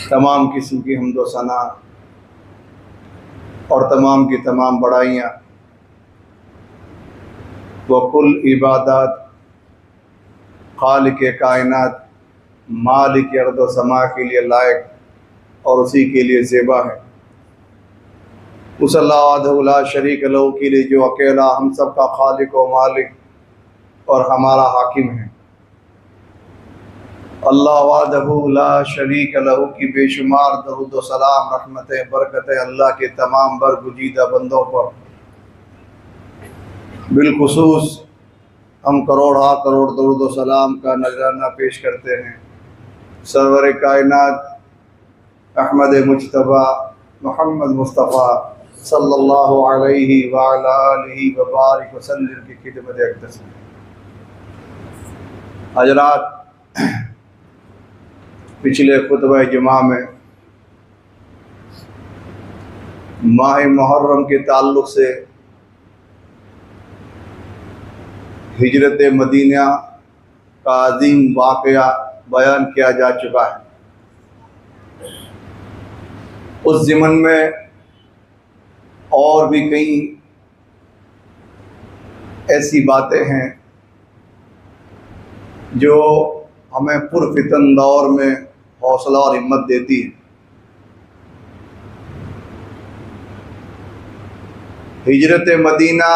तमाम किस्म की हम्द व सना और तमाम की तमाम बड़ाइयाँ व कुल इबादत खालिक कायनात मालिक अर्द व समा के लिए लायक और उसी के लिए ज़ेबा है। उस अल्लाह वहदहु ला शरीक लहू के लिए जो अकेला हम सब का खालिक व मालिक और हमारा हाकिम है। अल्लाह वहदहु ला शरीक लहू की बेशुमार दरूद व सलाम रहमतें बरकतें अल्लाह के तमाम बरगुजीदा बंदों पर, बिलखुसूस हम करोड़ा करोड़ दरूद व सलाम का नजराना पेश करते हैं सरवर कायनात अहमद मुज्तबा मोहम्मद मुस्तफ़ा सल्लल्लाहु अलैहि व अला आलिहि व बारिक वसल्लम की खिदमत अक़दस में। हज़रात, पिछले खुतबा जुमा में माह मुहर्रम के ताल्लुक़ से हिजरत मदीना का अजीम वाक़या बयान किया जा चुका है। उस ज़िमन में और भी कई ऐसी बातें हैं जो हमें पुरफितन दौर में हौसला और हिम्मत देती है। हिजरत मदीना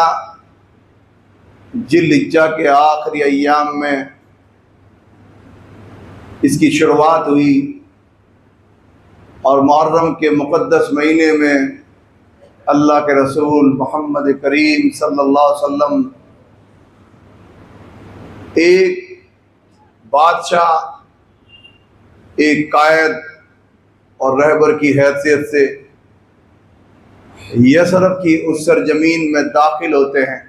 जिल्हिज्जा के आखिरी अय्याम में इसकी शुरुआत हुई और मुहर्रम के मुक़द्दस महीने में अल्लाह के रसूल मोहम्मद करीम सल्लल्लाहु अलैहि वसल्लम एक बादशाह, एक कायद और रहबर की हैसियत से यसरफ की उस सरजमीन में दाखिल होते हैं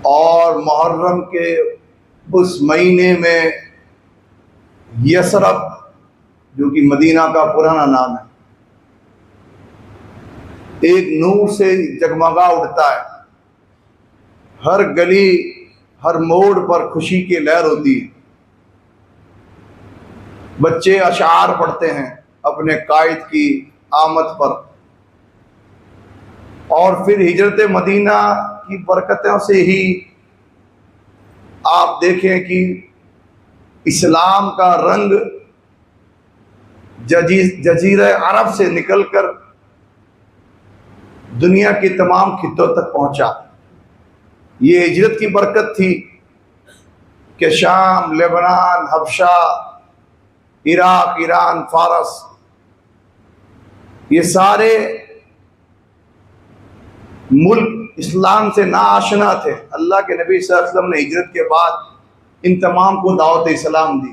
और मुहर्रम के उस महीने में यसरफ, जो कि मदीना का पुराना नाम है, एक नूर से जगमगा उठता है। हर गली हर मोड़ पर खुशी की लहर होती है। बच्चे अशार पढ़ते हैं अपने कायद की आमद पर। और फिर हिजरत मदीना की बरकतों से ही आप देखें कि इस्लाम का रंग जजीरे अरब से निकलकर दुनिया के तमाम खित्तों तक पहुंचा। ये हिजरत की बरकत थी कि शाम, लेबनान, हबशा, इराक, ईरान, फारस, ये सारे मुल्क इस्लाम से नाआशना थे। अल्लाह के नबी सल्लल्लाहु अलैहि वसल्लम ने हिजरत के बाद इन तमाम को दावत इस्लाम दी।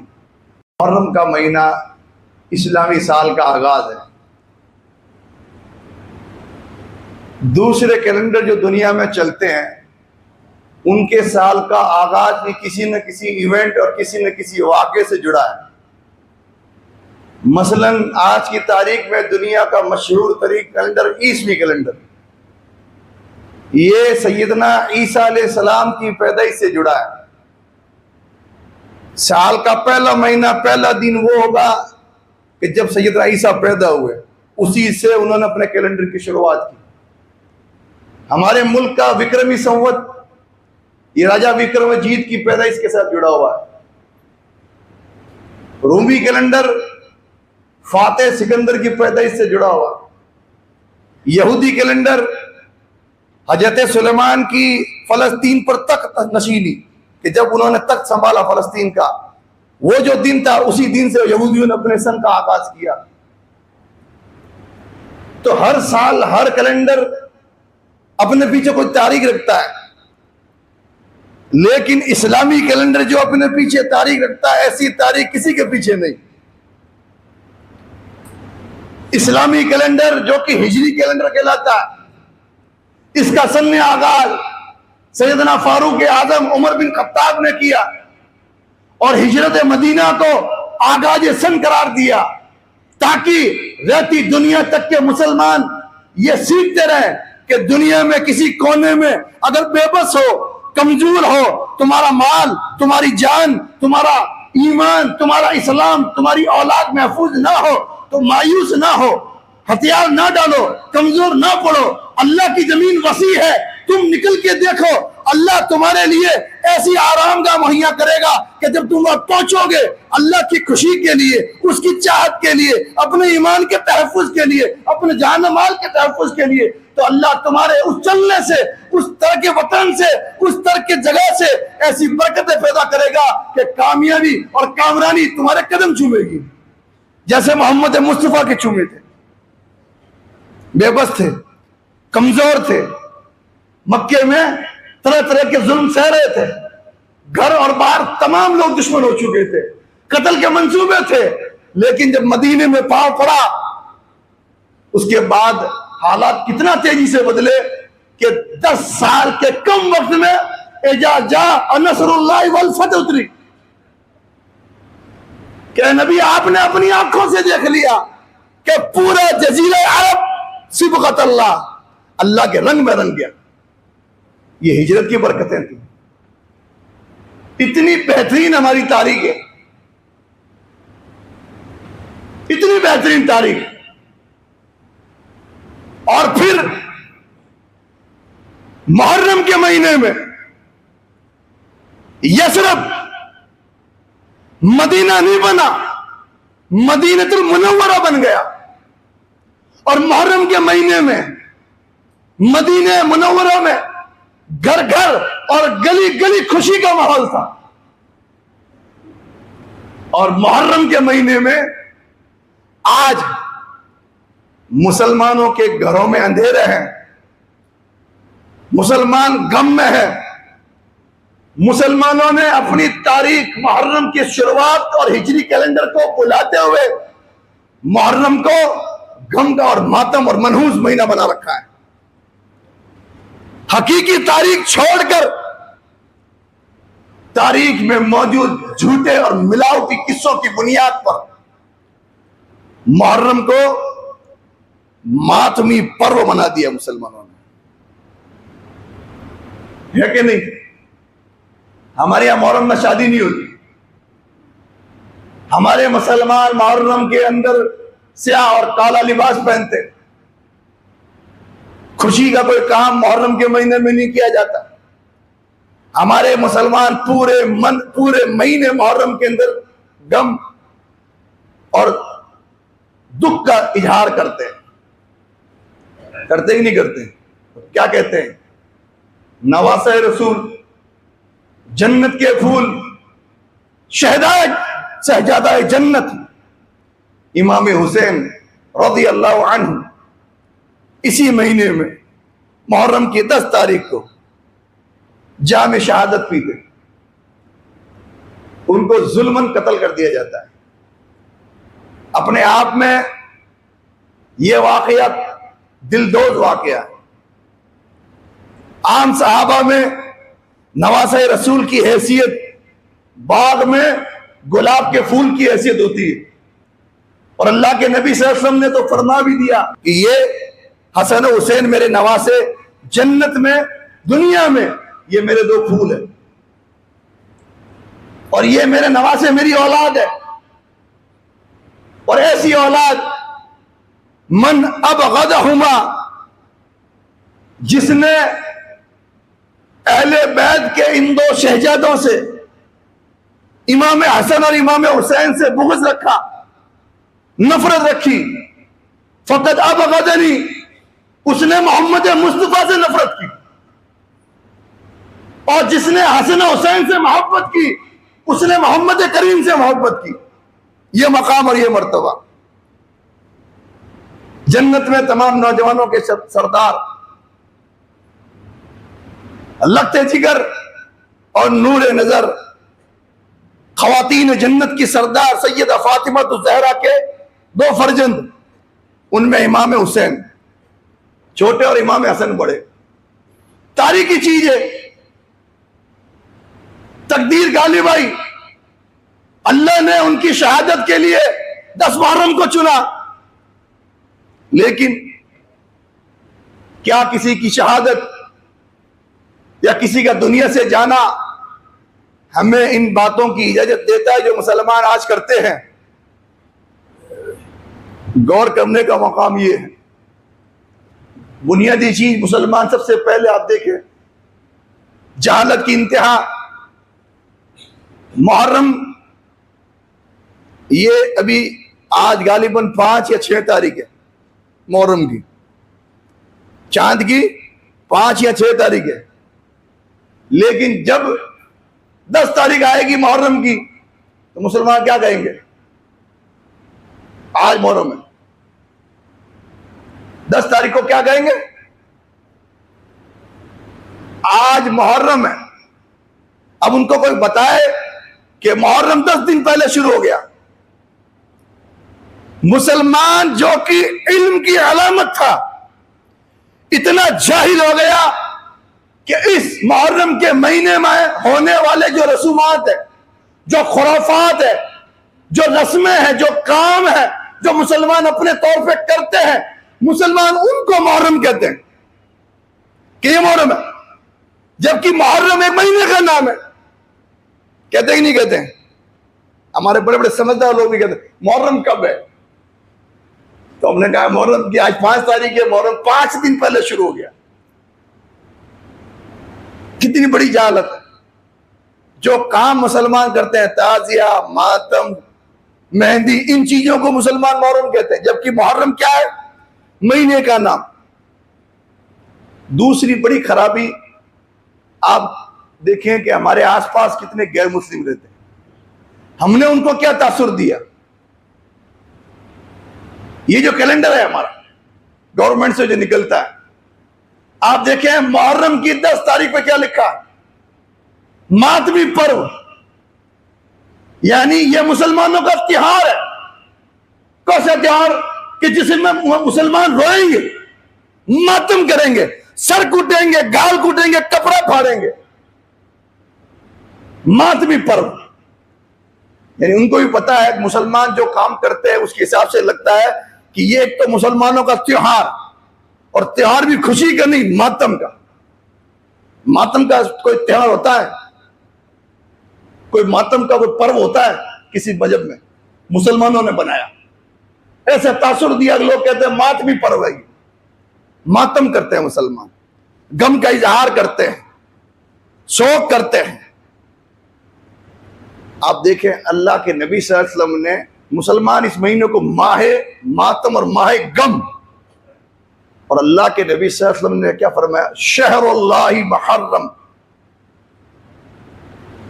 मुहर्रम का महीना इस्लामी साल का आगाज है। दूसरे कैलेंडर जो दुनिया में चलते हैं उनके साल का आगाज भी किसी न किसी इवेंट और किसी न किसी वाक़े से जुड़ा है। मसलन आज की तारीख में दुनिया का मशहूर तरीक कैलेंडर ईसवी कैलेंडर, ये सैयदना ईसा अलैहिस्सलाम की पैदाइश से जुड़ा है। साल का पहला महीना, पहला दिन वो होगा कि जब सैयदना ईसा पैदा हुए, उसी से उन्होंने अपने कैलेंडर की शुरुआत की। हमारे मुल्क का विक्रमी संवत, ये राजा विक्रमाजीत की पैदाइश के साथ जुड़ा हुआ है। रूमी कैलेंडर फातेह सिकंदर की पैदाइश से जुड़ा हुआ। यहूदी कैलेंडर हजरत सुलेमान की फलस्तीन पर तख्त नशीनी, कि जब उन्होंने तख्त संभाला फलस्तीन का, वो जो दिन था उसी दिन से यहूदियों ने अपने सन का आगाज किया। तो हर साल हर कैलेंडर अपने पीछे कोई तारीख रखता है, लेकिन इस्लामी कैलेंडर जो अपने पीछे तारीख रखता है, ऐसी तारीख किसी के पीछे नहीं। इस्लामी कैलेंडर जो कि हिजरी कैलेंडर कहलाता है, इसका सन आगाज सैयदना फारूक आजम उमर बिन खत्ताब ने किया और हिजरत मदीना को आगाज सन करार दिया, ताकि रहती दुनिया तक के मुसलमान ये सीखते रहे कि दुनिया में किसी कोने में अगर बेबस हो, कमजोर हो, तुम्हारा माल, तुम्हारी जान, तुम्हारा ईमान, तुम्हारा इस्लाम, तुम्हारी औलाद महफूज ना हो तो मायूस ना हो, हथियार ना डालो, कमजोर ना पड़ो। अल्लाह की जमीन वसी है, तुम निकल के देखो, अल्लाह तुम्हारे लिए ऐसी आरामगाह मुहैया करेगा कि जब तुम वहां पहुंचोगे, अल्लाह की खुशी के लिए, उसकी चाहत के लिए, अपने ईमान के तहफ्फुज के लिए, अपने जान माल के तहफ्फुज के लिए, तो अल्लाह तुम्हारे उस चलने से, उस तरह के वतन से, उस तरह के जगह से ऐसी बरकतें पैदा करेगा कि कामयाबी और कामरानी तुम्हारे कदम चूमेगी, जैसे मोहम्मद मुस्तफा के चूमे थे। बेबस थे, कमजोर थे, मक्के में तरह तरह के जुल्म सह रहे थे, घर और बाहर तमाम लोग दुश्मन हो चुके थे, कत्ल के मंसूबे थे, लेकिन जब मदीने में पांव पड़ा, उसके बाद हालात कितना तेजी से बदले कि 10 साल के कम वक्त में इजाजा नसरुल्लाह वल फतह उतरी। क्या नबी आपने अपनी आंखों से देख लिया कि पूरा जजीरा अरब सिबगत अल्लाह, अल्लाह के रंग में रंग गया। ये हिजरत की बरकतें थी। इतनी बेहतरीन हमारी तारीख है, इतनी बेहतरीन तारीख। और फिर मुहर्रम के महीने में यसरब मदीना नहीं बना, मदीनतुल मुनव्वरा बन गया। और मुहर्रम के महीने में मदीने मुनव्वरा में घर घर और गली गली खुशी का माहौल था। और मुहर्रम के महीने में आज मुसलमानों के घरों में अंधेरे हैं, मुसलमान गम में है। मुसलमानों ने अपनी तारीख मुहर्रम की शुरुआत और हिजरी कैलेंडर को बुलाते हुए मुहर्रम को गम का और मातम और मनहूस महीना बना रखा है। हकीकी तारीख छोड़कर तारीख में मौजूद झूठे और मिलावटी किस्सों की बुनियाद पर मुहर्रम को मातमी पर्व बना दिया मुसलमानों ने, है कि नहीं? हमारे यहां मुहर्रम में शादी नहीं होती। हमारे मुसलमान मुहर्रम के अंदर स्याह और काला लिबास पहनते। खुशी का कोई काम मुहर्रम के महीने में नहीं किया जाता। हमारे मुसलमान पूरे महीने मुहर्रम के अंदर गम और दुख का इजहार करते हैं। करते ही नहीं करते? क्या कहते हैं? नवासे रसूल, जन्नत के फूल, शहजादा जन्नत इमाम हुसैन रज़ी अल्लाह अन्हु इसी महीने में मुहर्रम की 10 तारीख को जाम शहादत पीते। उनको जुल्मन कत्ल कर दिया जाता है। अपने आप में यह वाकया दिलदोज वाकया है। आम सहाबा में नवासे रसूल की हैसियत बाग में गुलाब के फूल की हैसियत होती है। और अल्लाह के नबी सल्लल्लाहु अलैहि वसल्लम ने तो फरमा भी दिया कि ये हसन हुसैन मेरे नवासे, जन्नत में दुनिया में ये मेरे 2 फूल है, और ये मेरे नवासे मेरी औलाद है। और ऐसी औलाद मन अबगदहुमा, जिसने अहले बैत के इन 2 शहजादों से, इमाम हसन और इमाम हुसैन से बुग़्ज़ रखा, नफरत रखी, फकत अबगदनी, उसने मोहम्मद मुस्तफा से नफरत की। और जिसने हसन हुसैन से मोहब्बत की, उसने मोहम्मद करीम से मोहब्बत की। यह मकाम और यह मर्तबा जन्नत में तमाम नौजवानों के सरदार, लगते जिगर और नूर नजर खवातीन जन्नत की सरदार सैयदा फातिमा ज़हरा के 2 फर्जंद, उनमें इमाम हुसैन छोटे और इमाम हसन बड़े। तारीखी चीज है, तकदीर गालिब आई। अल्लाह ने उनकी शहादत के लिए 10 मुहर्रम को चुना। लेकिन क्या किसी की शहादत या किसी का दुनिया से जाना हमें इन बातों की इजाजत देता है जो मुसलमान आज करते हैं। गौर करने का मकाम ये है, बुनियादी चीज मुसलमान सबसे पहले आप देखें, जहालत की इंतहा। मुहर्रम ये अभी आज गालिबन 5 या 6 तारीख है मुहर्रम की, चांद की 5 या 6 तारीख है, लेकिन जब 10 तारीख आएगी मुहर्रम की तो मुसलमान क्या कहेंगे? आज मुहर्रम है, 10 तारीख को क्या कहेंगे? आज मुहर्रम है। अब उनको कोई बताए कि मुहर्रम 10 दिन पहले शुरू हो गया। मुसलमान जो कि इल्म की अलामत था, इतना जाहिल हो गया कि इस मुहर्रम के महीने में होने वाले जो रसूमात है, जो खुराफात है, जो रस्में हैं, जो काम है, जो मुसलमान अपने तौर पे करते हैं, मुसलमान उनको मुहर्रम कहते हैं कि ये मुहर्रम है, जबकि मुहर्रम एक महीने का नाम है। कहते ही नहीं कहते हैं? हमारे बड़े बड़े समझदार लोग भी कहते हैं मुहर्रम कब है, तो हमने कहा मुहर्रम की आज 5 तारीख है, मुहर्रम 5 दिन पहले शुरू हो गया। कितनी बड़ी जहालत है। जो काम मुसलमान करते हैं, ताजिया, मातम, मेहंदी, इन चीजों को मुसलमान मुहर्रम कहते हैं, जबकि मुहर्रम क्या है? महीने का नाम। दूसरी बड़ी खराबी आप देखें कि हमारे आसपास कितने गैर मुस्लिम रहते हैं। हमने उनको क्या तासुर दिया? ये जो कैलेंडर है हमारा गवर्नमेंट से जो निकलता है, आप देखें मुहर्रम की 10 तारीख पे क्या लिखा है? मातमी पर्व, यानी ये मुसलमानों का त्योहार है। कौन सा त्योहार? कि जिसमें मुसलमान रोएंगे, मातम करेंगे, सर कूटेंगे, गाल कूटेंगे, कपड़ा फाड़ेंगे। मातमी पर्व, यानी उनको भी पता है मुसलमान जो काम करते हैं उसके हिसाब से लगता है कि ये एक तो मुसलमानों का त्योहार, और त्योहार भी खुशी का नहीं, मातम का। मातम का कोई त्योहार होता है? कोई मातम का कोई पर्व होता है किसी मजहब में? मुसलमानों ने बनाया, ऐसे तासुर दिया। लोग कहते हैं मातमी पर्व है, मातम करते हैं मुसलमान, गम का इजहार करते हैं, शोक करते हैं। आप देखें अल्लाह के नबी सल्लल्लाहु अलैहि वसल्लम ने मुसलमान इस महीने को माहे मातम और माहे गम, और अल्लाह के नबी सल्लल्लाहु अलैहि वसल्लम ने क्या फरमाया? शहरुल्लाहि मुहर्रम,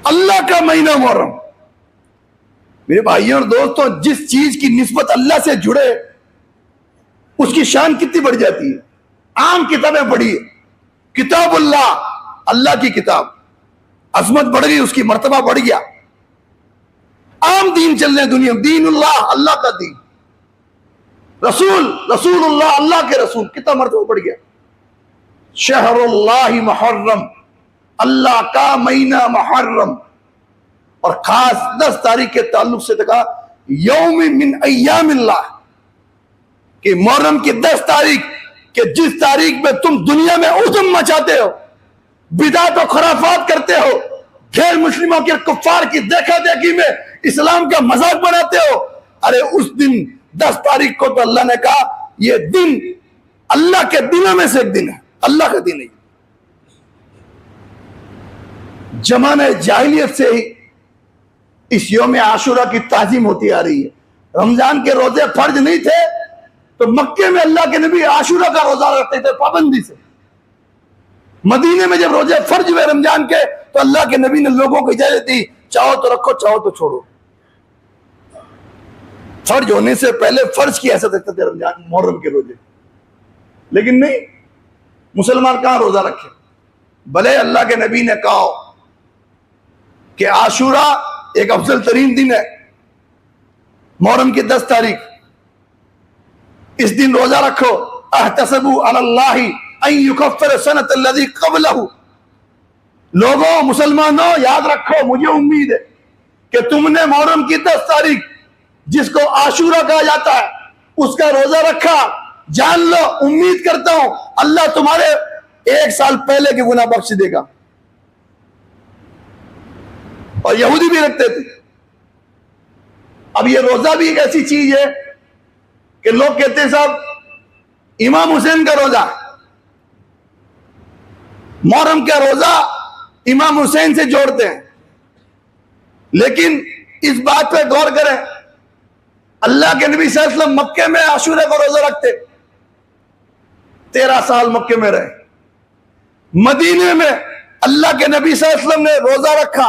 अल्लाह का महीना मुहर्रम। मेरे भाइयों और दोस्तों, जिस चीज की निस्बत अल्लाह से जुड़े उसकी शान कितनी बढ़ जाती है। आम किताबें पढ़िए, किताबुल्लाह, अल्लाह की किताब, अजमत बढ़ गई, उसकी मर्तबा बढ़ गया। आम दीन चल रहे दुनिया में, दीनुल्लाह, अल्लाह का दीन, रसूल, रसूलुल्लाह, अल्लाह के रसूल, कितना मर्तबा बढ़ गया। शहरुल्लाहि मुहर्रम, अल्लाह का महीना मुहर्रम, और खास 10 तारीख के ताल्लुक से कहा यौम मिन अय्यामिल्लाह, कि मुहर्रम की 10 तारीख, कि जिस तारीख में तुम दुनिया में उधम मचाते हो, बिदात और खुराफात करते हो, गैर मुस्लिमों के कुफ्फार की देखा देखी में इस्लाम का मजाक बनाते हो, अरे उस दिन 10 तारीख को तो अल्लाह ने कहा यह दिन अल्लाह के दिनों में से एक दिन है, अल्लाह का दिन है। जमाने जाहिलियत से ही इस यौम आशुरा की ताजीम होती आ रही है। रमजान के रोजे फर्ज नहीं थे तो मक्के में अल्लाह के नबी आशुरा का रोजा रखते थे पाबंदी से। मदीने में जब रोजे फर्ज हुए रमजान के तो अल्लाह के नबी ने लोगों को इजाजत दी, चाहो तो रखो, चाहो तो छोड़ो। फर्ज होने से पहले फर्ज की हैसियत रखते थे रमजान मुहर्रम के रोजे, लेकिन नहीं, मुसलमान कहां रोजा रखे। भले अल्लाह के नबी ने कहा कि आशुरा एक अफजल तरीन दिन है, मुहर्रम की 10 तारीख, इस दिन रोजा रखो। अहतसबु अलल्लाहि अन युकफ्फिर सनत अल्लज़ी क़ब्लहु, लोगों, मुसलमानों, याद रखो, मुझे उम्मीद है कि तुमने मुहर्रम की 10 तारीख जिसको आशुरा कहा जाता है उसका रोजा रखा। जान लो, उम्मीद करता हूं अल्लाह तुम्हारे 1 साल पहले के गुनाह बख्श देगा। और यहूदी भी रखते थे। अब ये रोजा भी एक ऐसी चीज है कि लोग कहते हैं साहब इमाम हुसैन का रोजा, मुहर्रम का रोजा इमाम हुसैन से जोड़ते हैं। लेकिन इस बात पे गौर करें, अल्लाह के नबी सल्लल्लाहु अलैहि वसल्लम मक्के में आशूरा का रोजा रखते, 13 साल मक्के में रहे। मदीने में अल्लाह के नबी सल्लल्लाहु अलैहि वसल्लम ने रोजा रखा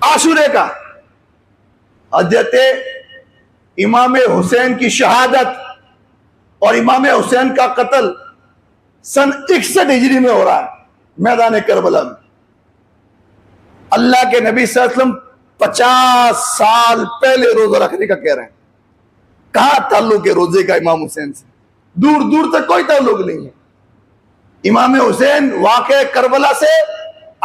आशूरे का। हज़रत इमाम हुसैन की शहादत और इमाम हुसैन का कत्ल सन 61 हिजरी में हो रहा है मैदान करबला में। अल्लाह के नबी सल्लल्लाहु अलैहि वसल्लम 50 साल पहले रोजा रखने का कह रहे हैं। कहां ताल्लुक है रोजे का इमाम हुसैन से? दूर दूर तक कोई ताल्लुक नहीं है। इमाम हुसैन वाक़े करबला से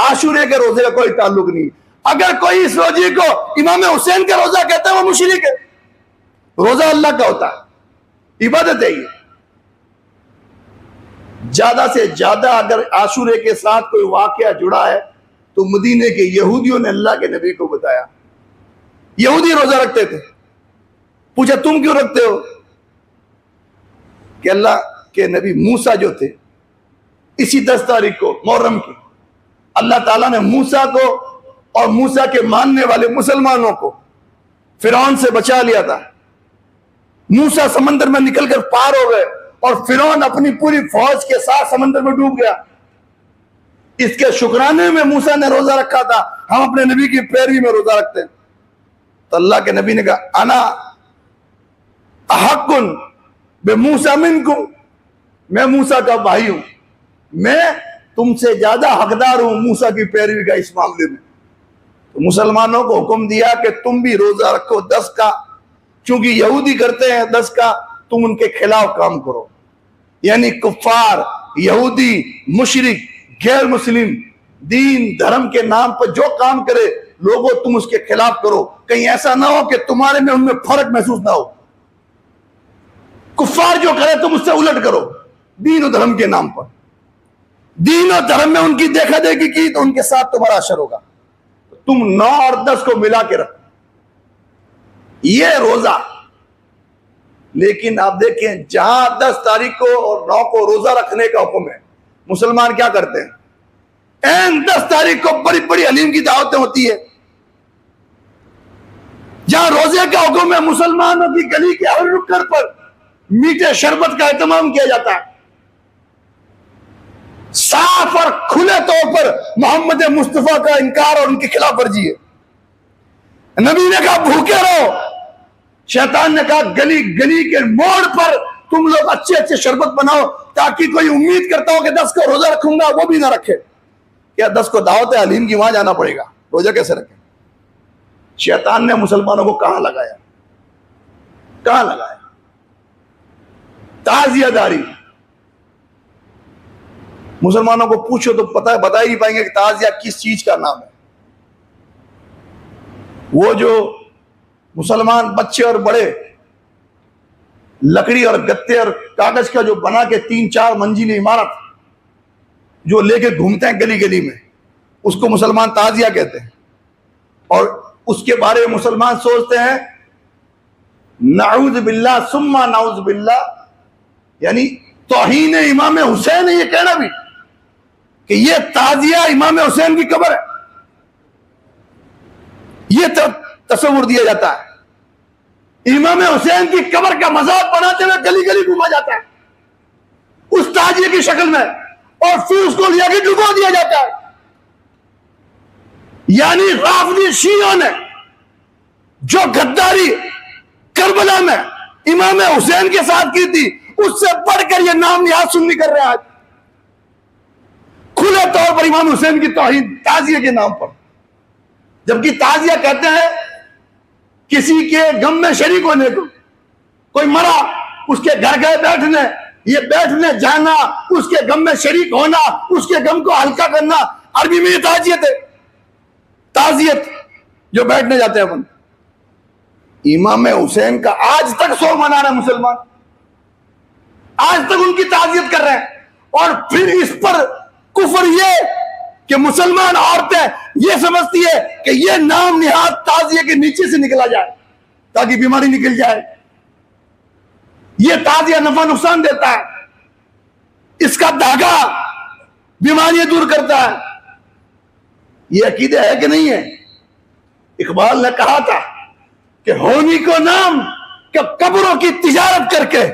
आशूरे के रोजे का कोई ताल्लुक नहीं। अगर कोई इस रोजे को इमाम हुसैन का रोजा कहता है वो मुशरिक है। रोजा अल्लाह का होता है, इबादत है ये। ज्यादा से ज्यादा अगर आशूरे के साथ कोई वाकया जुड़ा है तो मदीने के यहूदियों ने अल्लाह के नबी को बताया। यहूदी रोजा रखते थे। पूछा तुम क्यों रखते हो? कि अल्लाह के नबी मूसा जो थे, इसी 10 तारीख को मुहर्रम की अल्लाह ताला ने मूसा को और मूसा के मानने वाले मुसलमानों को फिरौन से बचा लिया था। मूसा समंदर में निकलकर पार हो गए और फिरौन अपनी पूरी फौज के साथ समंदर में डूब गया। इसके शुक्राने में मूसा ने रोजा रखा था। हम अपने नबी की पैरवी में रोजा रखते हैं। तो अल्लाह के नबी ने कहा अना अहक्कुन बे मूसा मिनकुम, मैं मूसा का भाई हूं, मैं तुमसे ज्यादा हकदार हूं मूसा की पैरवी का इस मामले में। तो मुसलमानों को हुक्म दिया कि तुम भी रोजा रखो 10 का, क्योंकि यहूदी करते हैं 10 का, तुम उनके खिलाफ काम करो। यानी कुफ्फार, यहूदी, मुशरिक, गैर मुस्लिम दीन धर्म के नाम पर जो काम करे लोगों तुम उसके खिलाफ करो। कहीं ऐसा ना हो कि तुम्हारे में उनमें फर्क महसूस ना हो। कुफ्फार जो करे तुम उससे उलट करो दीन और धर्म के नाम पर। दीन और धर्म में उनकी देखा देखी की तो उनके साथ तुम्हारा असर होगा। तुम 9 और 10 को मिला के रखो, ये रोजा। लेकिन आप देखें जहां 10 तारीख को और 9 को रोजा रखने का हुक्म है, मुसलमान क्या करते हैं? एन 10 तारीख को बड़ी बड़ी हलीम की दावतें होती है। जहां रोजे का हुक्म है, मुसलमानों की गली के हर नुक्कड़ पर मीठे शरबत का एहतमाम किया जाता है। साफ और खुले तौर पर मोहम्मद मुस्तफा का इनकार और उनके खिलाफ वर्जी है। नबी ने कहा भूखे रहो, शैतान ने कहा गली गली के मोड़ पर तुम लोग अच्छे अच्छे शरबत बनाओ ताकि कोई उम्मीद करता हो कि 10 को रोजा रखूंगा वो भी ना रखे। क्या 10 को दावत हलीम की वहां जाना पड़ेगा? रोजा कैसे रखे? शैतान ने मुसलमानों को कहां लगाया? कहां लगाया? ताजियादारी। मुसलमानों को पूछो तो पता बता ही नहीं पाएंगे कि ताजिया किस चीज का नाम है। वो जो मुसलमान बच्चे और बड़े लकड़ी और गत्ते और कागज का जो बना के 3-4 मंजिली इमारत जो लेके घूमते हैं गली गली में, उसको मुसलमान ताजिया कहते हैं। और उसके बारे में मुसलमान सोचते हैं नाउज़ बिल्लाह सुम्मा नाउज़ बिल्लाह, यानी तौहीन इमाम हुसैन है ये कहना भी कि ये ताजिया इमाम हुसैन की कब्र है, ये तस्वुर दिया जाता है। इमाम हुसैन की कब्र का मजाक बनाते हुए गली गली घूमा जाता है उस ताजिए की शक्ल में, और फिर उसको लिया के डुबो दिया जाता है। यानी राफदी शियों ने जो गद्दारी करबला में इमाम हुसैन के साथ की थी, उससे बढ़कर ये नाम निहाद सुन्नी कर रहे हैं आज खुले तौर पर इमाम हुसैन की तौहीन ताजिए के नाम पर। जबकि ताजिया कहते हैं किसी के गम में शरीक होने को। कोई मरा, उसके घर गए बैठने, ये बैठने जाना, उसके गम में शरीक होना, उसके गम को हल्का करना, अरबी में ये ताजियत है। ताजियत जो बैठने जाते हैं अपन। इमाम हुसैन का आज तक शोक मना रहे हैं मुसलमान, आज तक उनकी ताजियत कर रहे हैं। और फिर इस पर कुफर ये कि मुसलमान औरतें ये समझती है कि ये नाम निहाद ताजिए के नीचे से निकला जाए ताकि बीमारी निकल जाए। ये ताजिया नफा नुकसान देता है, इसका धागा बीमारियां दूर करता है। ये अकीदा है कि नहीं है? इकबाल ने कहा था कि होनी को नाम कि कब्रों की तिजारत करके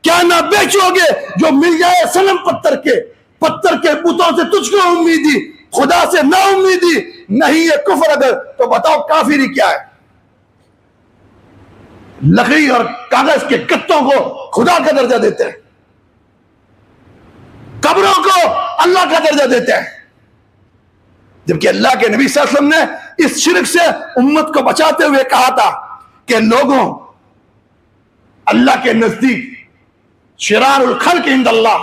क्या ना बेचोगे जो मिल जाए सनम पत्थर के पुतों से तुझको उम्मीदी, खुदा से ना उम्मीदी नहीं है कुफर। अगर तो बताओ काफिरी क्या है? लकड़ी और कागज के गत्तों को खुदा का दर्जा देते हैं, कब्रों को अल्लाह का दर्जा देते हैं, जबकि अल्लाह के नबी सल्लल्लाहु अलैहि वसल्लम ने इस शिरक से उम्मत को बचाते हुए कहा था कि लोगों, अल्लाह के नजदीक शिरारुल खल्क इंदल्लाह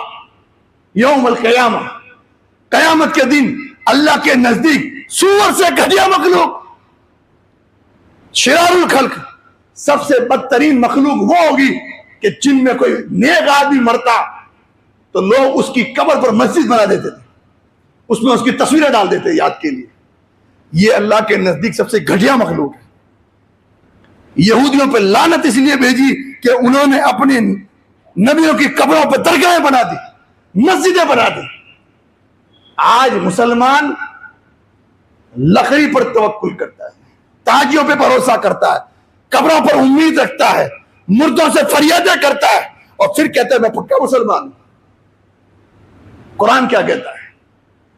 यौमुल क़यामा, कयामत के दिन अल्लाह के नजदीक सूअर से घटिया मखलूक, शिरारुल खल्क सबसे बदतरीन मखलूक वो होगी कि जिनमें कोई नेक आदमी मरता तो लोग उसकी कब्र पर मस्जिद बना देते थे, उसमें उसकी तस्वीरें डाल देते याद के लिए। ये अल्लाह के नजदीक सबसे घटिया मखलूक है। यहूदियों पर लानत इसलिए भेजी कि उन्होंने अपने नबियों की कब्रों पर दरगाहें बना दी, मस्जिदें बना दी। आज मुसलमान लकड़ी पर तवक्कुल करता है, ताजियों पे भरोसा करता है, कब्रों पर उम्मीद रखता है, मुर्दों से फरियादें करता है और फिर कहता है मैं पक्का मुसलमान हूं। कुरान क्या कहता है?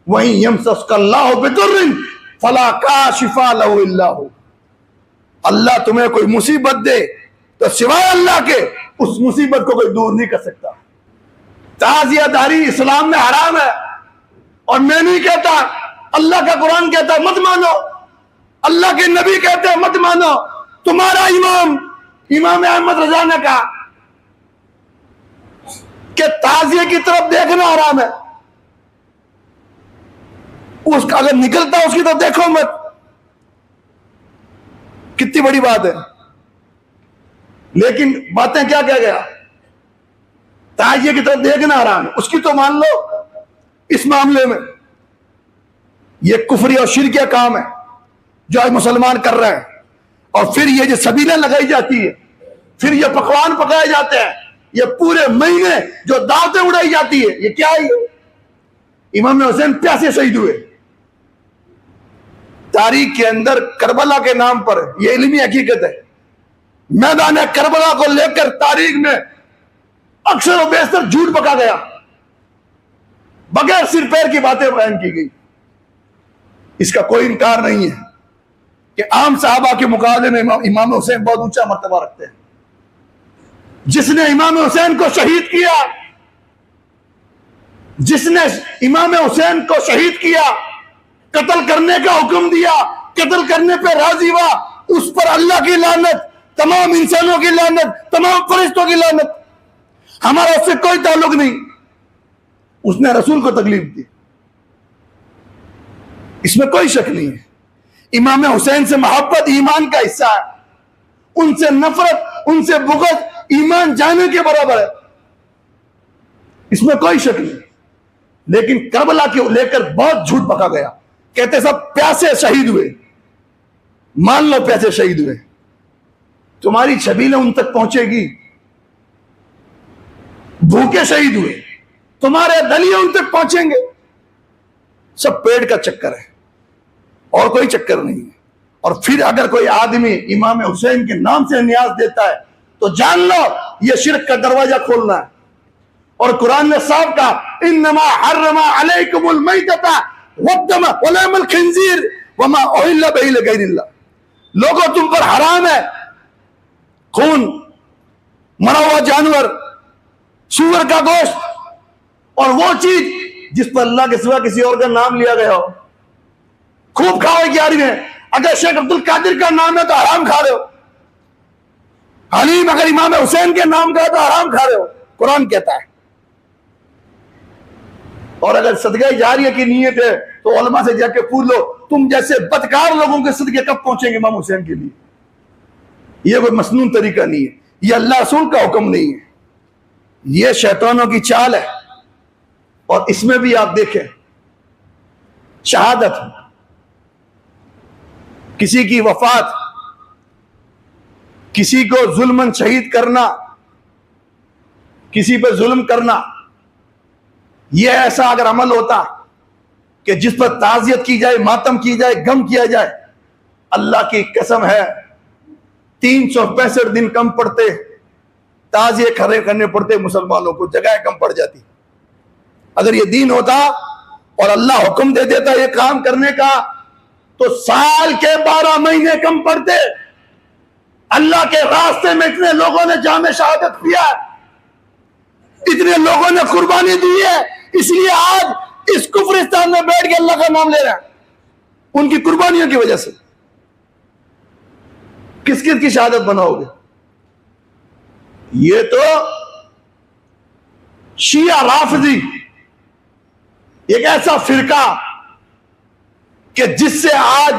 वहीं यमसस्कल्लाहु बिदुर्रिन फला काशिफा लहु इल्ला हु। अल्लाह तुम्हें कोई मुसीबत दे तो सिवाय अल्लाह के उस मुसीबत को कोई दूर नहीं कर सकता। ताजियादारी इस्लाम में हराम है। और मैं नहीं कहता, अल्लाह का कुरान कहता है मत मानो, अल्लाह के नबी कहते हैं मत मानो। तुम्हारा इमाम अहमद रजा ने कहा कि ताजिए की तरफ देखना हराम है, उसका अगर निकलता उसकी तरफ देखो मत। कितनी बड़ी बात है। लेकिन बातें क्या कह गया? ताजिए की तरफ देखना हराम है, उसकी तो मान लो। इस मामले में यह कुफरी और शिरकिया काम है जो आज मुसलमान कर रहे हैं। और फिर ये जो सबीलें लगाई जाती है, फिर ये पकवान पकाए जाते हैं, ये पूरे महीने जो दावतें उड़ाई जाती है, ये क्या है? इमाम हुसैन प्यासे शहीद हुए। तारीख के अंदर करबला के नाम पर यह इल्मी हकीकत है, मैदान करबला को लेकर तारीख में अक्सर और बेशतर झूठ पका गया, बगैर सिर पैर की बातें बयान की गई। इसका कोई इनकार नहीं है कि आम साहबा के मुकाबले में इमाम हुसैन बहुत ऊंचा मर्तबा रखते हैं। जिसने इमाम हुसैन को शहीद किया, जिसने इमाम हुसैन को शहीद किया, कत्ल करने का हुक्म दिया, कत्ल करने पर राजी हुआ, उस पर अल्लाह की लानत, तमाम इंसानों की लानत, तमाम फरिश्तों की लानत। हमारा उससे कोई ताल्लुक नहीं। उसने रसूल को तकलीफ दी, इसमें कोई शक नहीं है। इमाम हुसैन से मोहब्बत ईमान का हिस्सा है, उनसे नफरत, उनसे बुग़्ज़ ईमान जाने के बराबर है, इसमें कोई शक नहीं। लेकिन करबला को लेकर बहुत झूठ पका गया। कहते सब प्यासे शहीद हुए। मान लो प्यासे शहीद हुए, तुम्हारी छबीलें उन तक पहुंचेगी। भूखे शहीद हुए, तुम्हारे दलिए उन तक पहुंचेंगे। सब पेट का चक्कर है और कोई चक्कर नहीं है। और फिर अगर कोई आदमी इमाम हुसैन के नाम से न्याज देता है तो जान लो यह शिर्क का दरवाजा खोलना है। और कुरान ने साफ कहा इन्नमा हर्रमा अलैकुमुल मैतता वद्दम वलहमुल खिंजीर वमा उहिल्ला बिही लिगैरिल्लाह। लोगों तुम पर हराम है खून, मरा हुआ जानवर, सूअर का गोश्त और वो चीज जिस पर अल्लाह के सिवा किसी और का नाम लिया गया हो। खूब खाओ ग्यारह में। अगर शेख अब्दुल कादिर का नाम है तो हराम खा रहे हो। हलीम अगर इमाम हुसैन के नाम का है तो हराम खा रहे हो, कुरान कहता है। और अगर सदका जारिया की नीयत है तो उलमा से जाके पूछ लो तुम जैसे बदकार लोगों के सदके कब पहुंचेंगे इमाम हुसैन के लिए। यह कोई मसनून तरीका नहीं है, यह अल्लाह रसूल का हुक्म नहीं है, यह शैतानों की चाल है। और इसमें भी आप देखें शहादत किसी की वफात, किसी को जुल्मन शहीद करना, किसी पर जुल्म करना, यह ऐसा अगर अमल होता कि जिस पर ताजियत की जाए, मातम की जाए, गम किया जाए, अल्लाह की कसम है 365 दिन कम पड़ते, ताजिए खड़े करने पड़ते मुसलमानों को, जगह कम पड़ जाती। अगर ये दीन होता और अल्लाह हुक्म दे देता ये काम करने का, तो साल के 12 महीने कम पड़ते। अल्लाह के रास्ते में इतने लोगों ने जामे शहादत किया, इतने लोगों ने कुर्बानी दी है, इसलिए आज इस कुफरिस्तान में बैठ के अल्लाह का नाम ले रहे हैं, उनकी कुर्बानियों की वजह से। किस किस की शहादत बनाओगे? ये तो शिया राफिदी एक ऐसा फिरका कि जिससे आज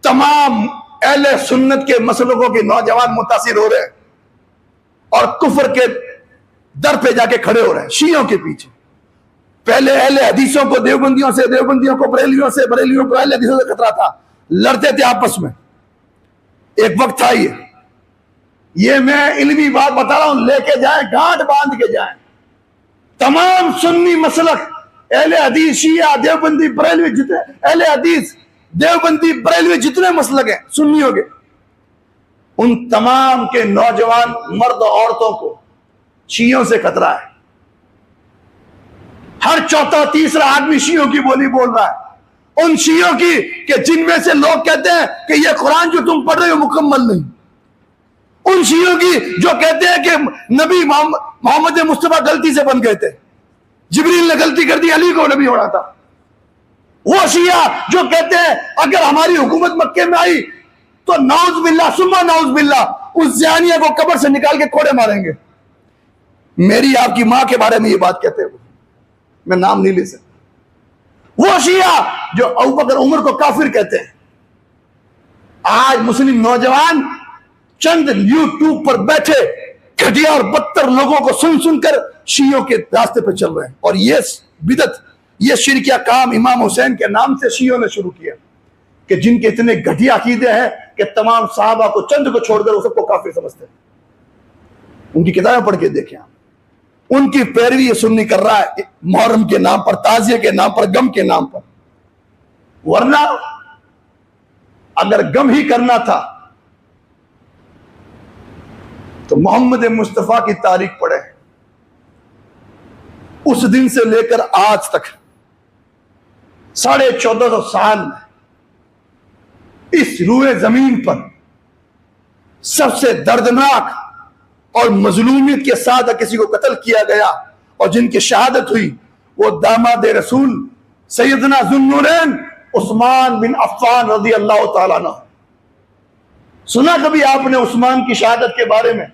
तमाम अहले सुन्नत के मसलकों के नौजवान मुतासिर हो रहे हैं और कुफर के दर पे जाके खड़े हो रहे हैं शियों के पीछे। पहले अहले हदीसों को देवबंदियों से, देवबंदियों को बरेलियों से, बरेलियों को अहले हदीसों से खतरा था, लड़ते थे आपस में। एक वक्त था ये मैं इल्मी बात बता रहा हूं, लेके जाए, गांठ बांध के जाए। तमाम सुन्नी मसलक, अहले हदीस, शिया, देवबंदी, बरेलवी, जितने अहले हदीस, देवबंदी, बरेलवी जितने मसलक हैं सुन्नियों के, उन तमाम के नौजवान मर्द औरतों को शियों से खतरा है। हर चौथा तीसरा आदमी शियों की बोली बोल रहा है, उन शियों की कि जिनमें से लोग कहते हैं कि यह कुरान जो तुम पढ़ रहे हो मुकम्मल नहीं, उन शियों की जो कहते हैं कि नबी मोहम्मद मुस्तफा गलती से बन गए थे, जिब्रील ने गलती कर दी, अली को नबी होना था। वो शिया जो कहते हैं अगर हमारी हुकूमत मक्के में आई तो नाउज बिल्ला सुम्मा नाउज बिल्ला उस ज़ानिया को कब्र से निकाल के कोड़े मारेंगे। मेरी आपकी मां के बारे में ये बात कहते हैं, मैं नाम नहीं ले सकता। वो शिया जो अबू बकर उमर को काफिर कहते हैं, आज मुस्लिम नौजवान चंद यूट्यूब पर बैठे घटिया और बदतर लोगों को सुन सुनकर शियों के रास्ते पर चल रहे हैं। और ये बिदत, ये शिरकिया काम इमाम हुसैन के नाम से शियों ने शुरू किया कि जिनके इतने घटिया अकीदे हैं कि तमाम साहबा को, चंद को छोड़कर वो सबको काफिर समझते हैं। उनकी किताबें पढ़ के देखें आप, उनकी पैरवी ये सुन्नी कर रहा है मुहर्रम के नाम पर, ताजिए के नाम पर, गम के नाम पर। वरना अगर गम ही करना था तो मोहम्मद मुस्तफा की तारीख पढ़े, उस दिन से लेकर आज तक 1450 साल में इस रूए जमीन पर सबसे दर्दनाक और मजलूमियत के साथ किसी को कत्ल किया गया और जिनकी शहादत हुई वो दामाद रसूल सैयदना ज़ुन्नूरैन उस्मान बिन अफ़्फ़ान रज़ी अल्लाह ताला अन्हु। सुना कभी आपने उस्मान की शहादत के बारे में?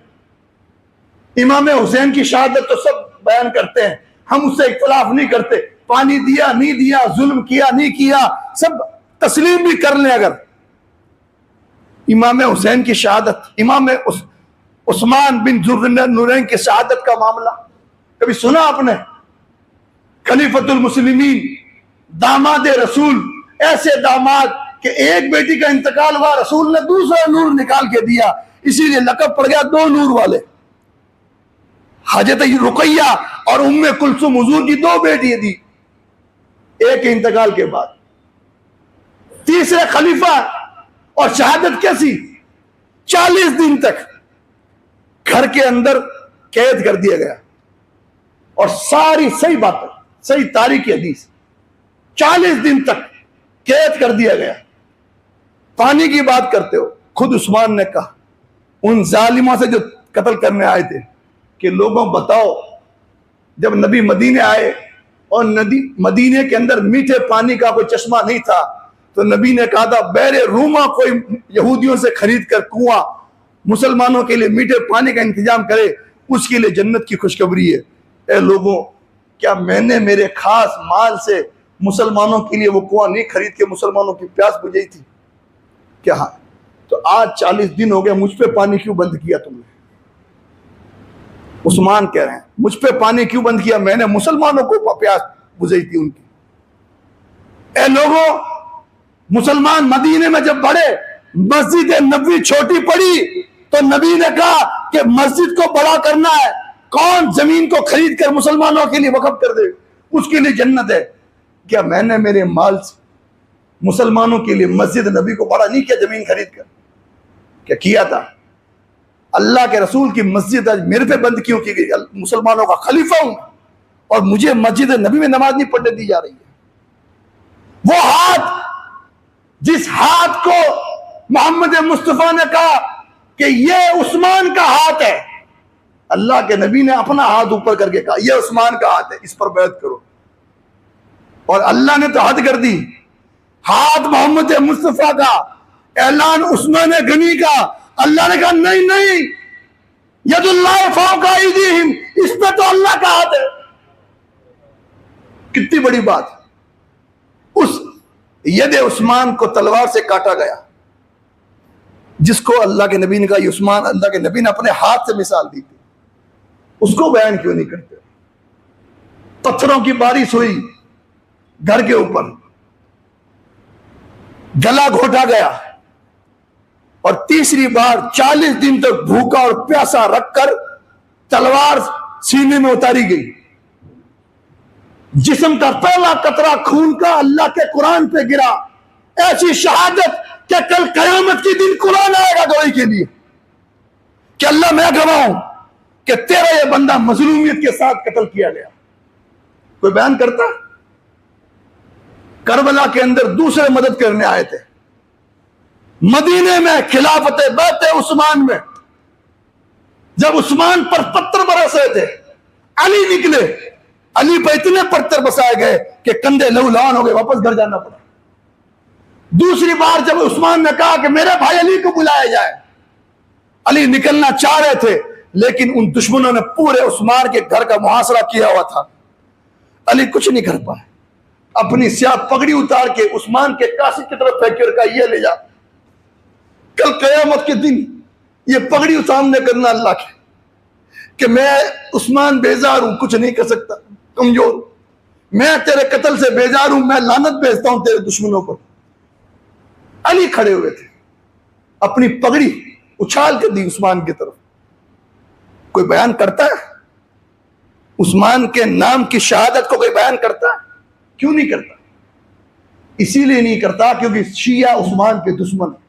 इमाम हुसैन की शहादत तो सब बयान करते हैं, हम उससे इख्तिलाफ नहीं करते, पानी दिया नहीं दिया, जुल्म किया नहीं किया, सब तस्लीम भी कर लें। अगर इमाम हुसैन की शहादत, इमाम उस्मान बिन ज़ुन्नूरैन की शहादत का मामला कभी सुना आपने? खलीफतुल मुस्लिमीन, दामाद रसूल, ऐसे दामाद कि एक बेटी का इंतकाल हुआ, रसूल ने दूसरा नूर निकाल के दिया, इसीलिए लक़ब पड़ गया दो नूर वाले। हजरत रुकैया और उम्मे कुलसुम हुजूर की दो बेटी दी एक इंतकाल के बाद। तीसरे खलीफा और शहादत कैसी? 40 दिन तक घर के अंदर कैद कर दिया गया और सारी सही बातें, सही तारीख हदीस, 40 दिन तक कैद कर दिया गया। पानी की बात करते हो, खुद उस्मान ने कहा उन जालिमों से जो कत्ल करने आए थे कि लोगों बताओ, जब नबी मदीने आए और मदीने के अंदर मीठे पानी का कोई चश्मा नहीं था, तो नबी ने कहा था बैरे रूमा कोई यहूदियों से खरीद कर कुआं मुसलमानों के लिए मीठे पानी का इंतजाम करे, उसके लिए जन्नत की खुशखबरी है। ए लोगों, क्या मैंने मेरे खास माल से मुसलमानों के लिए वो कुआं नहीं खरीद के मुसलमानों की प्यास बुझाई थी क्या? हाँ, तो आज 40 दिन हो गए, मुझ पे पानी क्यों बंद किया तुमने? उस्मान कह रहे हैं मुझ पे पानी क्यों बंद किया? मैंने मुसलमानों को प्यास बुझाई थी उनकी। ए लोगों, मुसलमान मदीने में जब बढ़े, मस्जिद नबवी छोटी पड़ी, तो नबी ने कहा कि मस्जिद को बड़ा करना है, कौन जमीन को खरीद कर मुसलमानों के लिए वक्फ कर दे, उसके लिए जन्नत है। क्या मैंने मेरे माल से मुसलमानों के लिए मस्जिद नबी को बड़ा नहीं किया जमीन खरीद कर? क्या किया था? अल्लाह के रसूल की मस्जिद आज मेरे पे बंद क्यों की गई? मुसलमानों का खलीफा हूं और मुझे मस्जिद नबी में नमाज नहीं पढ़ने दी जा रही है। वो हाथ, जिस हाथ को मोहम्मद मुस्तफा ने कहा कि ये उस्मान का हाथ है, अल्लाह के नबी ने अपना हाथ ऊपर करके कहा ये उस्मान का हाथ है, इस पर बैत करो। और अल्लाह ने तो हद कर दी, हाथ मोहम्मद मुस्तफा का, ऐलान उस्मान गनी का। अल्लाह ने कहा नहीं नहीं, यदुल्लाह फौका अयदीहिम, इस पे तो अल्लाह का हाथ है। कितनी बड़ी बात। उस यद उस्मान को तलवार से काटा गया, जिसको अल्लाह के नबी ने कहा उस्मान, अल्लाह के नबी ने अपने हाथ से मिसाल दी थी, उसको बयान क्यों नहीं करते? पत्थरों की बारिश हुई घर के ऊपर, गला घोटा गया और तीसरी बार 40 दिन तक भूखा और प्यासा रखकर तलवार सीने में उतारी गई। जिस्म का पहला कतरा खून का अल्लाह के कुरान पे गिरा। ऐसी शहादत कि कल कयामत के दिन कुरान आएगा गवाही के लिए कि अल्लाह मैं गवाहूं कि तेरा यह बंदा मजलूमियत के साथ कत्ल किया गया। कोई बयान करता? करबला के अंदर दूसरे मदद करने आए थे, मदीने में खिलाफत बैत उस्मान में जब उस्मान पर पत्थर बरस रहे थे, अली निकले, अली पर इतने पत्थर बसाए गए कि कंधे लहूलुहान हो गए, वापस घर जाना पड़ा। दूसरी बार जब उस्मान ने कहा कि मेरे भाई अली को बुलाया जाए, अली निकलना चाह रहे थे, लेकिन उन दुश्मनों ने पूरे उस्मान के घर का मुहासरा किया हुआ था। अली कुछ नहीं कर पाए, अपनी स्याह पगड़ी उतार के उस्मान के कासिद की तरफ फेंकी और कहा ये ले जा, कल कयामत के दिन ये पगड़ी सामने करना अल्लाह के कि मैं उस्मान बेजार हूं, कुछ नहीं कर सकता, कमजोर, मैं तेरे कत्ल से बेजार हूं, मैं लानत भेजता हूं तेरे दुश्मनों पर। अली खड़े हुए थे, अपनी पगड़ी उछाल के दी उस्मान की तरफ। कोई बयान करता है? उस्मान के नाम की शहादत को कोई बयान करता है? क्यों नहीं करता? इसीलिए नहीं करता क्योंकि शिया उस्मान के दुश्मन है,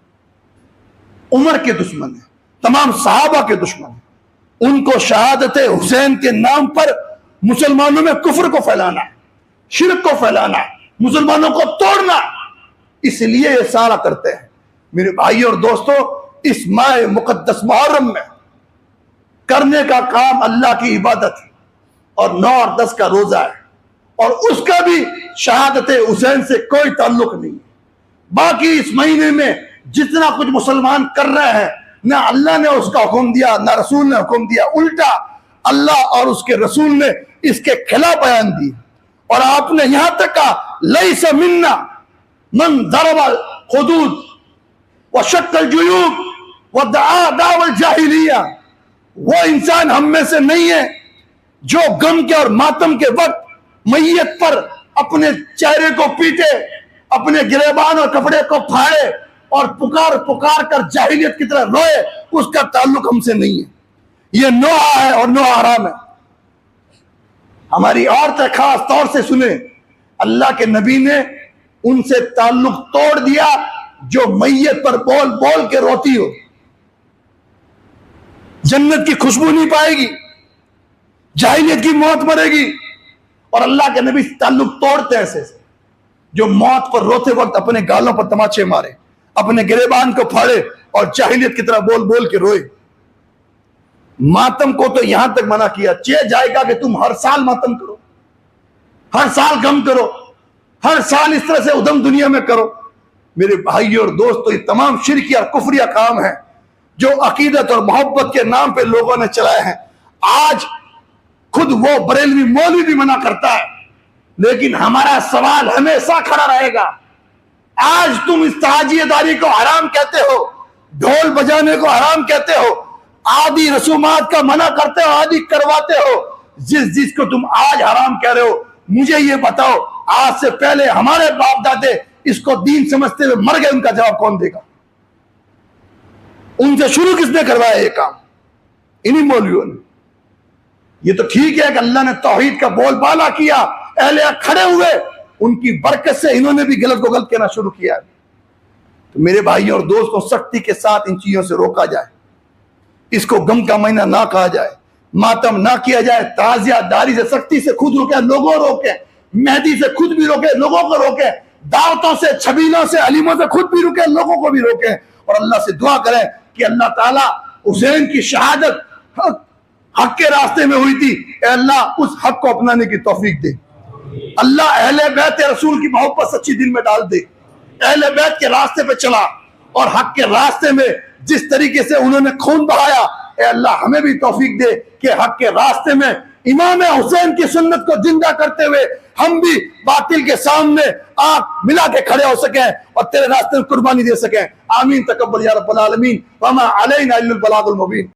उमर के दुश्मन है, तमाम सहाबा के दुश्मन है। उनको शहादत हुसैन के नाम पर मुसलमानों में कुफ्र को फैलाना है, शिर्क को फैलाना है, मुसलमानों को तोड़ना, इसलिए ये सारा करते हैं। मेरे भाई और दोस्तों, इस माह मुकद्दस मुहर्रम में करने का काम अल्लाह की इबादत है और 9 और 10 का रोजा है, और उसका भी शहादत हुसैन से कोई ताल्लुक नहीं है। बाकी इस महीने में जितना कुछ मुसलमान कर रहे हैं, ना अल्लाह ने उसका हुक्म दिया, ना रसूल ने हुक्म दिया, उल्टा अल्लाह और उसके रसूल ने इसके खिलाफ बयान दी। और आपने यहां तक कहा लैसा मिन्ना मन दरबल हुदूद व शक्ल जुयूब व दआ दावल जाहिलिया, वो इंसान हम में से नहीं है जो गम के और मातम के वक्त मैयत पर अपने चेहरे को पीटे, अपने गिरेबान और कपड़े को फाड़े और पुकार पुकार कर जाहिलियत की तरह रोए, उसका ताल्लुक हमसे नहीं है। ये नोहा है और नोहा हराम है। हमारी औरतें खास तौर से सुने, अल्लाह के नबी ने उनसे ताल्लुक तोड़ दिया जो मैयत पर बोल बोल के रोती हो, जन्नत की खुशबू नहीं पाएगी, जाहिलियत की मौत मरेगी। और अल्लाह के नबी ताल्लुक तोड़ते ऐसे जो मौत पर रोते वक्त अपने गालों पर तमाचे मारे, अपने गिरेबान को फाड़े और जाहिलियत की तरह बोल बोल के रोए। मातम को तो यहां तक मना किया, चे जाएगा कि तुम हर साल मातम करो, हर साल गम करो, हर साल इस तरह से उदम दुनिया में करो। मेरे भाइयों और दोस्तों, ये तमाम शिरकिया कुफरिया काम है जो अकीदत और मोहब्बत के नाम पे लोगों ने चलाए हैं। आज खुद वो बरेलवी मौलवी भी मना करता है, लेकिन हमारा सवाल हमेशा खड़ा रहेगा। आज तुम इस ताजियेदारी को हराम कहते हो, ढोल बजाने को हराम कहते हो, आदि रसूमात का मना करते हो, आदि करवाते हो। जिसको तुम आज हराम कह रहे हो, मुझे ये बताओ, आज से पहले हमारे बाप दादे इसको दीन समझते हुए मर गए, उनका जवाब कौन देगा? उनसे शुरू किसने करवाया ये काम? इन्हीं मौलवियों ने। ये तो ठीक है कि अल्लाह ने तौहीद का बोलबाला किया, अहले हक खड़े हुए, उनकी बरकत से इन्होंने भी गलत को गलत कहना शुरू किया। तो मेरे भाइयों और दोस्तों, सख्ती के साथ इन चीजों से रोका जाए, इसको गम का महीना ना कहा जाए, मातम ना किया जाए, ताजियादारी से सख्ती से खुद रोके, लोगों रोके, मेहदी से खुद भी रोके, लोगों को रोके, दावतों से, छबीलों से, अलीमों से खुद भी रोके, लोगों को भी रोके, और अल्लाह से दुआ करें कि अल्लाह ताला हुसैन की शहादत हक के रास्ते में हुई थी, अल्लाह उस हक को अपनाने की तौफीक दे। अल्लाह अहले बैत रसूल की मोहब्बत सच्ची दिल में डाल दे, अहले बैत के रास्ते पे चला और हक के रास्ते में जिस तरीके से उन्होंने खून बहाया, अल्लाह हमें भी तौफीक दे कि हक के रास्ते में इमाम हुसैन की सुन्नत को जिंदा करते हुए हम भी बातिल के सामने आंख मिला के खड़े हो सकें और तेरे रास्ते में कुर्बानी दे सकें। आमीन तकब्बल या रब्बल आलमीन, वमा अलैना इल्लल बलागुल मुबीन।